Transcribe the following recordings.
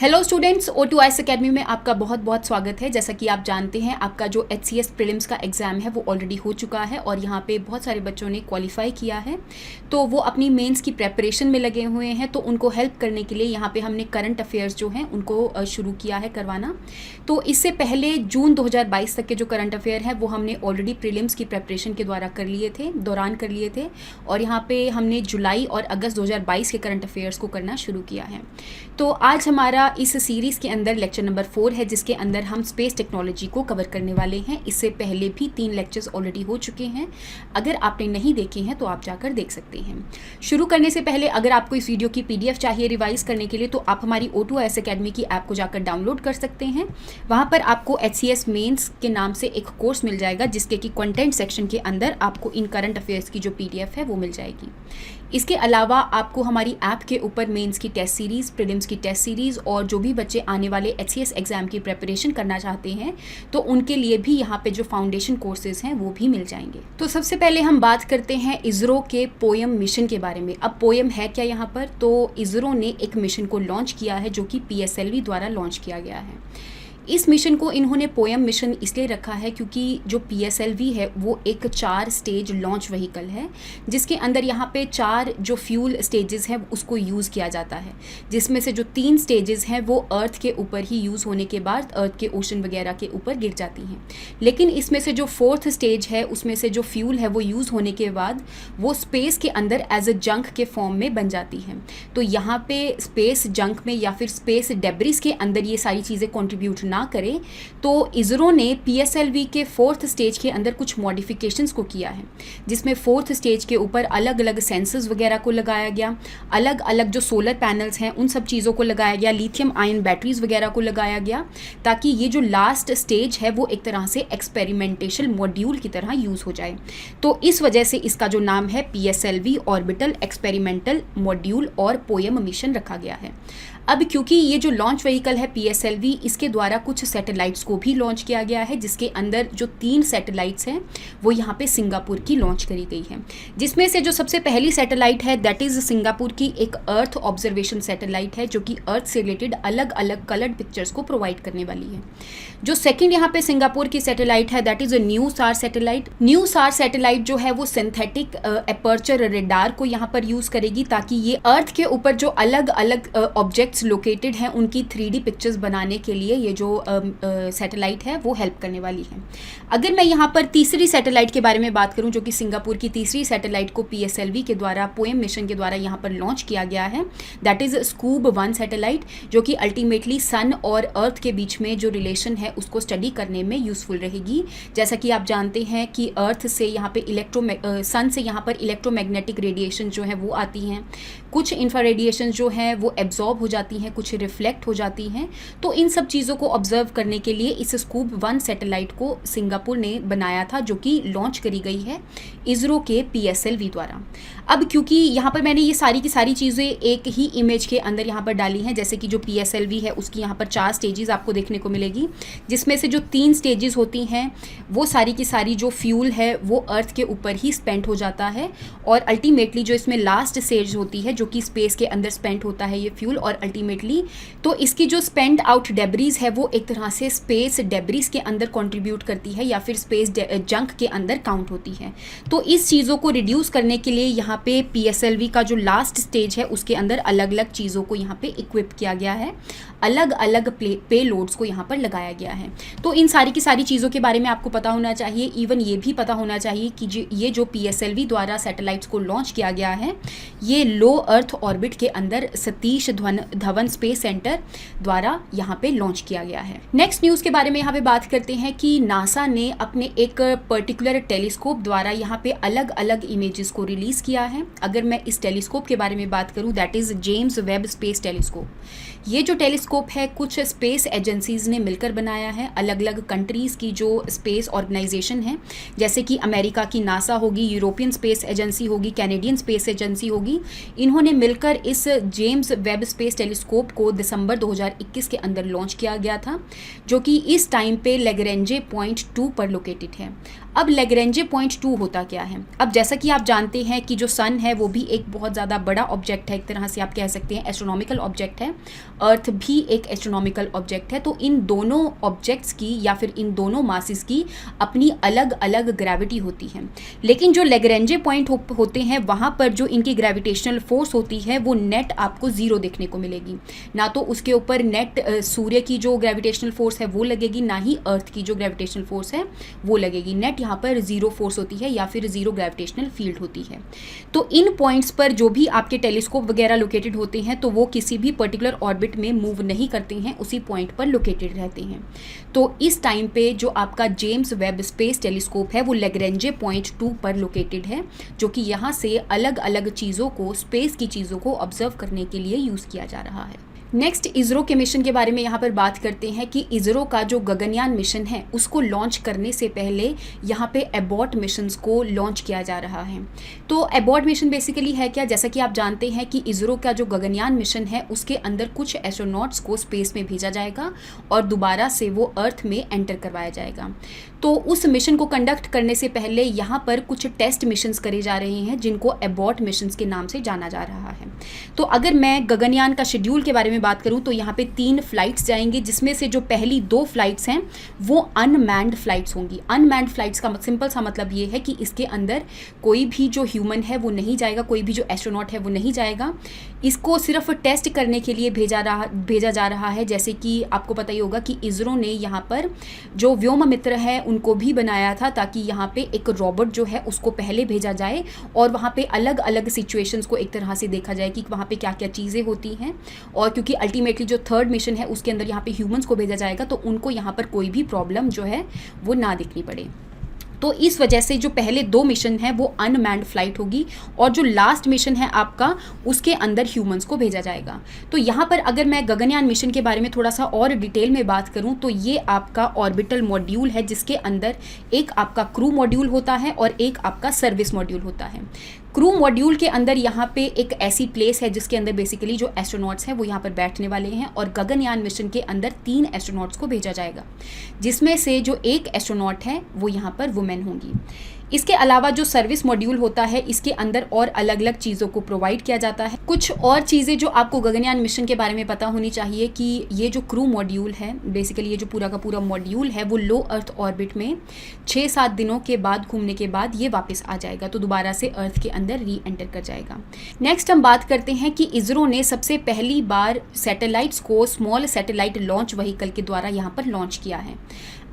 Hello students, O2IS academy में आपका बहुत बहुत स्वागत है। जैसा कि आप जानते हैं, आपका जो HCS प्रीलिम्स का एग्ज़ाम है वो ऑलरेडी हो चुका है और यहाँ पे बहुत सारे बच्चों ने क्वालिफाई किया है, तो वो अपनी मेंस की प्रेपरेशन में लगे हुए हैं। तो उनको हेल्प करने के लिए यहाँ पे हमने करंट अफेयर्स जो हैं उनको शुरू किया है करवाना। तो इससे पहले जून 2022 तक के जो करंट अफेयर हैं वो हमने ऑलरेडी प्रीलिम्स की प्रेपरेशन के दौरान कर लिए थे और यहाँ पर हमने जुलाई और अगस्त 2022 के करंट अफेयर्स को करना शुरू किया है। तो आज हमारा इस सीरीज़ के अंदर लेक्चर नंबर 4 है, जिसके अंदर हम स्पेस टेक्नोलॉजी को कवर करने वाले हैं। इससे पहले भी 3 लेक्चर्स ऑलरेडी हो चुके हैं। अगर आपने नहीं देखे हैं तो आप जाकर देख सकते हैं। शुरू करने से पहले अगर आपको इस वीडियो की PDF चाहिए रिवाइज करने के लिए, तो आप हमारी O2IS अकेडमी की ऐप को जाकर डाउनलोड कर सकते हैं। वहाँ पर आपको HCS मेंस के नाम से एक कोर्स मिल जाएगा, जिसके कि कंटेंट सेक्शन के अंदर आपको इन करंट अफेयर्स की जो PDF है वो मिल जाएगी। इसके अलावा आपको हमारी ऐप के ऊपर मेंस की टेस्ट सीरीज़, प्रीलिम्स की टेस्ट सीरीज़ और जो भी बच्चे आने वाले HCS एग्ज़ाम की प्रेपरेशन करना चाहते हैं तो उनके लिए भी यहाँ पे जो फाउंडेशन कोर्सेज हैं वो भी मिल जाएंगे। तो सबसे पहले हम बात करते हैं इसरो के पोएम मिशन के बारे में। अब पोएम है क्या यहाँ पर? तो इसरो ने एक मिशन को लॉन्च किया है जो कि PSLV द्वारा लॉन्च किया गया है। इस मिशन को इन्होंने पोएम मिशन इसलिए रखा है क्योंकि जो PSLV है वो एक 4 स्टेज लॉन्च व्हीकल है, जिसके अंदर यहाँ पे 4 जो फ्यूल स्टेजेस हैं उसको यूज़ किया जाता है, जिसमें से जो 3 स्टेजेस हैं वो अर्थ के ऊपर ही यूज़ होने के बाद अर्थ के ओशन वगैरह के ऊपर गिर जाती हैं। लेकिन इसमें से जो 4th स्टेज है उसमें से जो फ्यूल है वो यूज़ होने के बाद वो स्पेस के अंदर एज अ जंक के फॉर्म में बन जाती है। तो यहाँ पे स्पेस जंक में या फिर स्पेस डेब्रिस के अंदर ये सारी चीज़ें कॉन्ट्रीब्यूट ना करें, तो इसरो ने PSLV के 4th स्टेज के अंदर कुछ मॉडिफिकेशंस को किया है, जिसमें 4th स्टेज के ऊपर अलग अलग सेंसर्स वगैरह को लगाया गया, अलग अलग जो सोलर पैनल्स हैं उन सब चीज़ों को लगाया गया, लिथियम आयन बैटरीज वगैरह को लगाया गया, ताकि ये जो लास्ट स्टेज है वो एक तरह से एक्सपेरिमेंटेशन मॉड्यूल की तरह यूज़ हो जाए। तो इस वजह से इसका जो नाम है PSLV ऑर्बिटल एक्सपेरिमेंटल मॉड्यूल और पोएम मिशन रखा गया है। अब क्योंकि ये जो लॉन्च व्हीकल है PSLV, इसके द्वारा कुछ सैटेलाइट्स को भी लॉन्च किया गया है, जिसके अंदर जो 3 सैटेलाइट्स हैं वो यहाँ पे सिंगापुर की लॉन्च करी गई है। जिसमें से जो सबसे पहली सैटेलाइट है दैट इज़ सिंगापुर की एक अर्थ ऑब्जर्वेशन सैटेलाइट है, जो कि अर्थ से रिलेटेड अलग अलग कलर्ड पिक्चर्स को प्रोवाइड करने वाली है। जो सेकेंड यहाँ पे सिंगापुर की सैटेलाइट है दैट इज़ न्यूसार सैटेलाइट। न्यूसार सैटेलाइट जो है वो सिंथेटिक एपर्चर रेडार को यहाँ पर यूज़ करेगी, ताकि ये अर्थ के ऊपर जो अलग अलग ऑब्जेक्ट लोकेटेड हैं उनकी 3D पिक्चर्स बनाने के लिए ये जो सैटेलाइट है वो हेल्प करने वाली है। अगर मैं यहाँ पर तीसरी सैटेलाइट के बारे में बात करूँ, जो कि सिंगापुर की तीसरी सैटेलाइट को PSLV के द्वारा पोएम मिशन के द्वारा यहाँ पर लॉन्च किया गया है, दैट इज़ स्कूब 1 सैटेलाइट, जो कि अल्टीमेटली सन और अर्थ के बीच में जो रिलेशन है उसको स्टडी करने में यूज़फुल रहेगी। जैसा कि आप जानते हैं कि अर्थ से यहाँ पे सन से यहाँ पर इलेक्ट्रोमैग्नेटिक रेडिएशन जो है वो आती हैं, कुछ इंफ्रा रेडिएशन जो है वो एब्जॉर्ब हो जाती हैं, कुछ रिफ्लेक्ट हो जाती हैं। तो इन सब चीज़ों को ऑब्जर्व करने के लिए इस स्कूब 1 सैटेलाइट को सिंगापुर ने बनाया था, जो कि लॉन्च करी गई है इसरो के PSLV द्वारा। अब क्योंकि यहाँ पर मैंने ये सारी की सारी चीज़ें एक ही इमेज के अंदर यहाँ पर डाली हैं, जैसे कि जो PSLV है उसकी यहाँ पर 4 स्टेजेस आपको देखने को मिलेगी, जिसमें से जो 3 स्टेजेस होती हैं वो सारी की सारी जो फ्यूल है वो अर्थ के ऊपर ही स्पेंड हो जाता है, और अल्टीमेटली जो इसमें लास्ट स्टेज होती है जो कि स्पेस के अंदर स्पेंड होता है ये फ्यूल, और अल्टीमेटली तो इसकी जो स्पेंड आउट डेब्रीज है वो एक तरह से स्पेस डेब्रीज के अंदर कंट्रीब्यूट करती है या फिर स्पेस जंक के अंदर काउंट होती है। तो इस चीज़ों को रिड्यूस करने के लिए यहाँ पे PSLV का जो लास्ट स्टेज है उसके अंदर अलग अलग चीज़ों को यहाँ पे इक्विप किया गया है, अलग अलग पे लोड्स को यहाँ पर लगाया गया है। तो इन सारी की सारी चीज़ों के बारे में आपको पता होना चाहिए। इवन ये भी पता होना चाहिए कि ये जो PSLV द्वारा सैटेलाइट्स को लॉन्च किया गया है ये लो अर्थ ऑर्बिट के अंदर सतीश धवन स्पेस सेंटर द्वारा यहाँ पे लॉन्च किया गया है। नेक्स्ट न्यूज़ के बारे में यहाँ पे बात करते हैं कि नासा ने अपने एक पर्टिकुलर टेलीस्कोप द्वारा यहाँ पे अलग अलग इमेजेस को रिलीज़ किया है। अगर मैं इस टेलीस्कोप के बारे में बात करूँ, that is James Webb space telescope. ये जो टेलीस्कोप है कुछ स्पेस एजेंसीज़ ने मिलकर बनाया है, अलग अलग कंट्रीज़ की जो स्पेस ऑर्गेनाइजेशन है, जैसे कि अमेरिका की नासा होगी, यूरोपियन स्पेस एजेंसी होगी, कैनेडियन स्पेस एजेंसी होगी। इन्होंने मिलकर इस James Webb space telescope telescope को दिसंबर 2021 के अंदर लॉन्च किया गया था, जो कि इस टाइम पे लैग्रेंजे पॉइंट 2 पर लोकेटेड है। अब लैग्रेंजे पॉइंट 2 होता क्या है? अब जैसा कि आप जानते हैं कि जो सन है वो भी एक बहुत ज़्यादा बड़ा ऑब्जेक्ट है, एक तरह से आप कह सकते हैं एस्ट्रोनॉमिकल ऑब्जेक्ट है। अर्थ भी एक एस्ट्रोनॉमिकल ऑब्जेक्ट है। तो इन दोनों ऑब्जेक्ट्स की या फिर इन दोनों मासेस की अपनी अलग अलग ग्रेविटी होती है, लेकिन जो लैग्रेंजे पॉइंट होते हैं वहाँ पर जो इनकी ग्रेविटेशनल फोर्स होती है वो नेट आपको ज़ीरो देखने को मिलेगी। ना तो उसके ऊपर नेट सूर्य की जो ग्रेविटेशनल फोर्स है वो लगेगी, ना ही अर्थ की जो ग्रेविटेशनल फोर्स है वो लगेगी। नेट यहाँ पर ज़ीरो फोर्स होती है या फिर ज़ीरो ग्रेविटेशनल फील्ड होती है। तो इन पॉइंट्स पर जो भी आपके टेलीस्कोप वगैरह लोकेटेड होते हैं तो वो किसी भी पर्टिकुलर ऑर्बिट में मूव नहीं करते हैं, उसी पॉइंट पर लोकेटेड रहते हैं। तो इस टाइम पे जो आपका जेम्स वेब स्पेस टेलीस्कोप है वो लैग्रेंजे पॉइंट 2 पर लोकेटेड है, जो कि यहाँ से अलग अलग चीज़ों को, स्पेस की चीज़ों को ऑब्जर्व करने के लिए यूज़ किया जा रहा है। नेक्स्ट इसरो के मिशन के बारे में यहाँ पर बात करते हैं कि इसरो का जो गगनयान मिशन है उसको लॉन्च करने से पहले यहाँ पे एबॉट मिशंस को लॉन्च किया जा रहा है। तो एबॉट मिशन बेसिकली है क्या? जैसा कि आप जानते हैं कि इसरो का जो गगनयान मिशन है उसके अंदर कुछ एस्ट्रोनॉट्स को स्पेस में भेजा जाएगा और दोबारा से वो अर्थ में एंटर करवाया जाएगा। तो उस मिशन को कंडक्ट करने से पहले यहाँ पर कुछ टेस्ट मिशंस करे जा रहे हैं जिनको एबॉट मिशंस के नाम से जाना जा रहा है। तो अगर मैं गगनयान का शेड्यूल के बारे में बात करूं तो यहाँ पे 3 फ्लाइट्स जाएंगी, जिसमें से जो पहली 2 फ्लाइट्स हैं वो अनमैन्ड फ्लाइट्स होंगी। अनमैन्ड फ्लाइट्स का सिंपल सा मतलब ये है कि इसके अंदर कोई भी जो ह्यूमन है वो नहीं जाएगा, कोई भी जो एस्ट्रोनॉट है वो नहीं जाएगा। इसको सिर्फ टेस्ट करने के लिए भेजा जा रहा है। जैसे कि आपको पता ही होगा कि इसरो ने यहाँ पर जो व्योम मित्र है उनको भी बनाया था, ताकि यहाँ पे एक रोबोट जो है उसको पहले भेजा जाए और वहाँ पे अलग अलग सिचुएशंस को एक तरह से देखा जाए कि वहाँ पे क्या क्या चीज़ें होती हैं। और क्योंकि अल्टीमेटली जो थर्ड मिशन है उसके अंदर यहाँ पे ह्यूमंस को भेजा जाएगा, तो उनको यहाँ पर कोई भी प्रॉब्लम जो है वो ना दिखनी पड़े। तो इस वजह से जो पहले 2 मिशन हैं वो अनमैन्ड फ्लाइट होगी और जो लास्ट मिशन है आपका उसके अंदर ह्यूमंस को भेजा जाएगा। तो यहाँ पर अगर मैं गगनयान मिशन के बारे में थोड़ा सा और डिटेल में बात करूँ तो ये आपका ऑर्बिटल मॉड्यूल है, जिसके अंदर एक आपका क्रू मॉड्यूल होता है और एक आपका सर्विस मॉड्यूल होता है। क्रू मॉड्यूल के अंदर यहाँ पे एक ऐसी प्लेस है जिसके अंदर बेसिकली जो एस्ट्रोनॉट्स हैं वो यहाँ पर बैठने वाले हैं और गगनयान मिशन के अंदर 3 एस्ट्रोनॉट्स को भेजा जाएगा, जिसमें से जो एक एस्ट्रोनॉट है वो यहाँ पर वुमेन होंगी। इसके अलावा जो सर्विस मॉड्यूल होता है इसके अंदर और अलग अलग चीज़ों को प्रोवाइड किया जाता है। कुछ और चीज़ें जो आपको गगनयान मिशन के बारे में पता होनी चाहिए कि ये जो क्रू मॉड्यूल है, बेसिकली ये जो पूरा का पूरा मॉड्यूल है वो लो अर्थ ऑर्बिट में 6-7 दिनों के बाद घूमने के बाद ये वापस आ जाएगा, तो दोबारा से अर्थ के अंदर री एंटर कर जाएगा। नेक्स्ट हम बात करते हैं कि इसरो ने सबसे पहली बार सैटेलाइट्स को स्मॉल सैटेलाइट लॉन्च व्हीकल के द्वारा यहाँ पर लॉन्च किया है।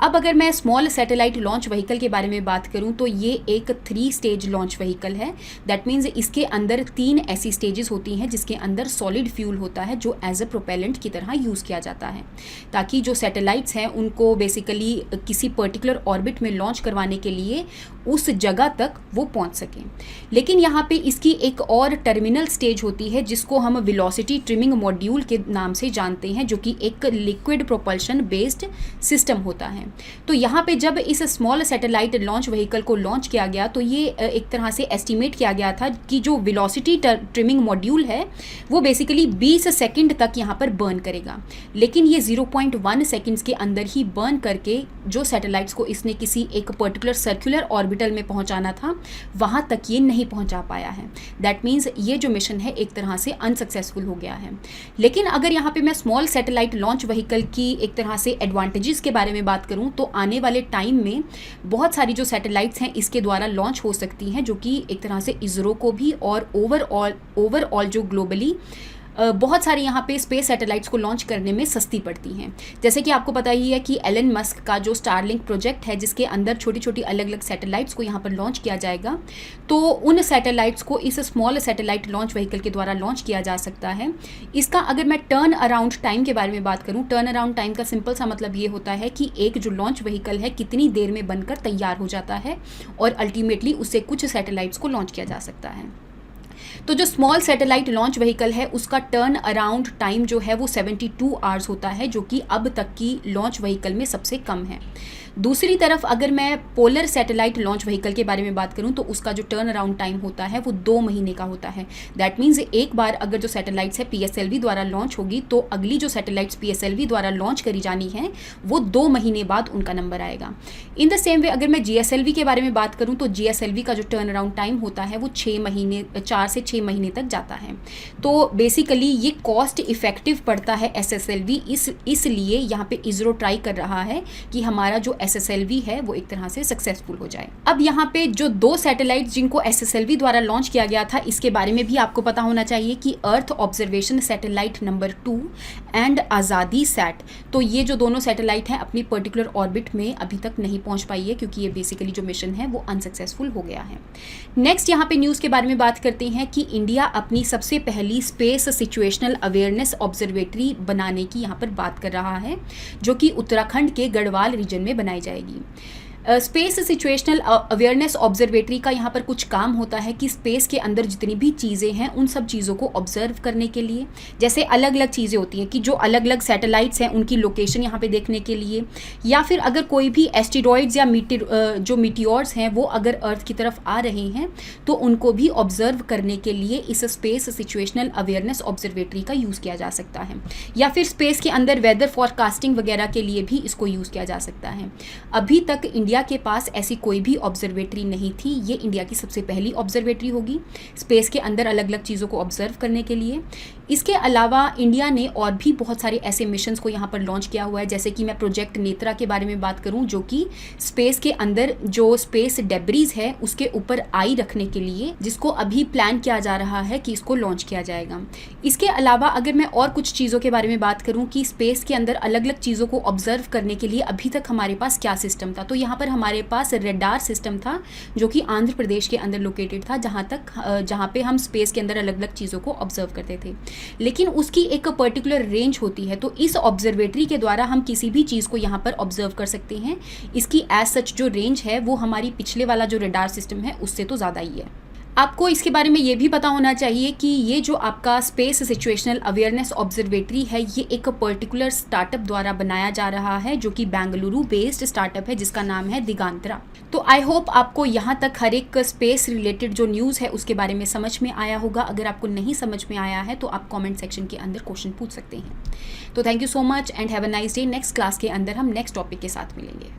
अब अगर मैं स्मॉल सैटेलाइट लॉन्च व्हीकल के बारे में बात करूं तो ये एक 3 स्टेज लॉन्च व्हीकल है। दैट मीन्स इसके अंदर 3 ऐसी स्टेजेस होती हैं जिसके अंदर सॉलिड फ्यूल होता है जो एज अ प्रोपेलेंट की तरह यूज़ किया जाता है, ताकि जो सैटेलाइट्स हैं उनको बेसिकली किसी पर्टिकुलर ऑर्बिट में लॉन्च करवाने के लिए उस जगह तक वो पहुंच सकें। लेकिन यहाँ पे इसकी एक और टर्मिनल स्टेज होती है जिसको हम वेलोसिटी ट्रिमिंग मॉड्यूल के नाम से जानते हैं, जो कि एक लिक्विड प्रोपल्शन बेस्ड सिस्टम होता है। तो यहाँ पे जब इस स्मॉल सैटेलाइट लॉन्च व्हीकल को लॉन्च किया गया तो ये एक तरह से एस्टिमेट किया गया था कि जो वेलोसिटी ट्रिमिंग मॉड्यूल है वो बेसिकली 20 सेकंड तक यहाँ पर बर्न करेगा, लेकिन ये 0.1 सेकंड्स के अंदर ही बर्न करके जो सैटेलाइट्स को इसने किसी एक पर्टिकुलर सर्कुलर ऑर्बिटल में पहुँचाना था वहाँ तक ये नहीं पहुँचा पाया है। दैट मीन्स ये जो मिशन है एक तरह से अनसक्सेसफुल हो गया है। लेकिन अगर यहाँ पे मैं स्मॉल सैटेलाइट लॉन्च व्हीकल की एक तरह से एडवांटेजेस के बारे में बात करूँ तो आने वाले टाइम में बहुत सारी जो सैटेलाइट्स हैं इसके द्वारा लॉन्च हो सकती हैं, जो कि एक तरह से इसरो को भी और ओवरऑल जो ग्लोबली बहुत सारी यहाँ पे स्पेस सैटेलाइट्स को लॉन्च करने में सस्ती पड़ती हैं। जैसे कि आपको पता ही है कि एलन मस्क का जो स्टारलिंक प्रोजेक्ट है जिसके अंदर छोटी छोटी अलग अलग सैटेलाइट्स को यहाँ पर लॉन्च किया जाएगा, तो उन सैटेलाइट्स को इस स्मॉल सैटेलाइट लॉन्च व्हीकल के द्वारा लॉन्च किया जा सकता है। इसका अगर मैं टर्न अराउंड टाइम के बारे में बात करूँ, टर्न अराउंड टाइम का सिंपल सा मतलब ये होता है कि एक जो लॉन्च व्हीकल है कितनी देर में बनकर तैयार हो जाता है और अल्टीमेटली उससे कुछ सैटेलाइट्स को लॉन्च किया जा सकता है। तो जो स्मॉल सैटेलाइट लॉन्च व्हीकल है उसका टर्न अराउंड टाइम जो है वो 72 आवर्स होता है, जो कि अब तक की लॉन्च व्हीकल में सबसे कम है। दूसरी तरफ अगर मैं पोलर सैटेलाइट लॉन्च व्हीकल के बारे में बात करूं तो उसका जो टर्न अराउंड टाइम होता है वो 2 महीने का होता है। दैट मीन्स एक बार अगर जो सैटेलाइट्स है पीएसएलवी द्वारा लॉन्च होगी तो अगली जो सैटेलाइट्स पीएसएलवी द्वारा लॉन्च करी जानी है वो 2 महीने बाद उनका नंबर आएगा। इन द सेम वे अगर मैं जीएसएलवी के बारे में बात करूं तो जीएसएलवी का जो टर्न अराउंड टाइम होता है वो 4 से 6 महीने तक जाता है। तो बेसिकली ये कॉस्ट इफेक्टिव पड़ता है एसएसएलवी, इसलिए यहाँ पे इसरो ट्राई कर रहा है कि हमारा जो एसएसएलवी है वो एक तरह से सक्सेसफुल हो जाए। अब यहाँ पे जो 2 सैटेलाइट्स जिनको एसएसएलवी द्वारा लॉन्च किया गया था इसके बारे में भी आपको पता होना चाहिए कि earth observation satellite number 2 and आज़ादी सैट। तो ये जो दोनों सैटेलाइट हैं अपनी पर्टिकुलर ऑर्बिट में अभी तक नहीं पहुंच पाई है, क्योंकि ये बेसिकली जो मिशन है वो अनसक्सेसफुल हो गया है। नेक्स्ट यहाँ पे न्यूज़ के बारे में बात करते हैं कि इंडिया अपनी सबसे पहली स्पेस सिचुएशनल अवेयरनेस ऑब्जर्वेटरी बनाने की यहाँ पर बात कर रहा है, जो कि उत्तराखंड के गढ़वाल रीजन में बनाई जाएगी। स्पेस सिचुएशनल अवेयरनेस ऑब्जर्वेटरी का यहाँ पर कुछ काम होता है कि स्पेस के अंदर जितनी भी चीज़ें हैं उन सब चीज़ों को ऑब्जर्व करने के लिए, जैसे अलग अलग चीज़ें होती हैं कि जो अलग अलग सैटेलाइट्स हैं उनकी लोकेशन यहाँ पे देखने के लिए, या फिर अगर कोई भी एस्टेरॉइड्स या जो मीटियोर्स हैं वो अगर अर्थ की तरफ आ रहे हैं तो उनको भी ऑब्जर्व करने के लिए इस स्पेस सिचुएशनल अवेयरनेस ऑब्जर्वेटरी का यूज़ किया जा सकता है, या फिर स्पेस के अंदर वेदर फॉरकास्टिंग वगैरह के लिए भी इसको यूज़ किया जा सकता है। अभी तक इंडिया के पास ऐसी कोई भी ऑब्जर्वेटरी नहीं थी, ये इंडिया की सबसे पहली ऑब्जर्वेटरी होगी स्पेस के अंदर अलग अलग चीज़ों को ऑब्जर्व करने के लिए। इसके अलावा इंडिया ने और भी बहुत सारे ऐसे मिशंस को यहाँ पर लॉन्च किया हुआ है, जैसे कि मैं प्रोजेक्ट नेत्रा के बारे में बात करूँ, जो कि स्पेस के अंदर जो स्पेस डेब्रीज है उसके ऊपर आई रखने के लिए, जिसको अभी प्लान किया जा रहा है कि इसको लॉन्च किया जाएगा। इसके अलावा अगर मैं और कुछ चीज़ों के बारे में बात करूँ कि स्पेस के अंदर अलग अलग चीज़ों को ऑब्जर्व करने के लिए अभी तक हमारे पास क्या सिस्टम था, तो यहाँ पर हमारे पास रेडार सिस्टम था जो कि आंध्र प्रदेश के अंदर लोकेटेड था, जहाँ पे हम स्पेस के अंदर अलग अलग चीज़ों को ऑब्जर्व करते थे। लेकिन उसकी एक पर्टिकुलर रेंज होती है, तो इस ऑब्जर्वेटरी के द्वारा हम किसी भी चीज़ को यहाँ पर ऑब्जर्व कर सकते हैं। इसकी एज सच जो रेंज है वो हमारी पिछले वाला जो रेडार सिस्टम है उससे तो ज़्यादा ही है। आपको इसके बारे में ये भी पता होना चाहिए कि ये जो आपका स्पेस सिचुएशनल अवेयरनेस ऑब्जर्वेटरी है ये एक पर्टिकुलर स्टार्टअप द्वारा बनाया जा रहा है, जो कि बेंगलुरु बेस्ड स्टार्टअप है जिसका नाम है दिगांतरा। तो आई होप आपको यहाँ तक हर एक स्पेस रिलेटेड जो न्यूज़ है उसके बारे में समझ में आया होगा। अगर आपको नहीं समझ में आया है तो आप कॉमेंट सेक्शन के अंदर क्वेश्चन पूछ सकते हैं। तो thank you so much and have a nice day. Next class के अंदर हम नेक्स्ट टॉपिक के साथ मिलेंगे।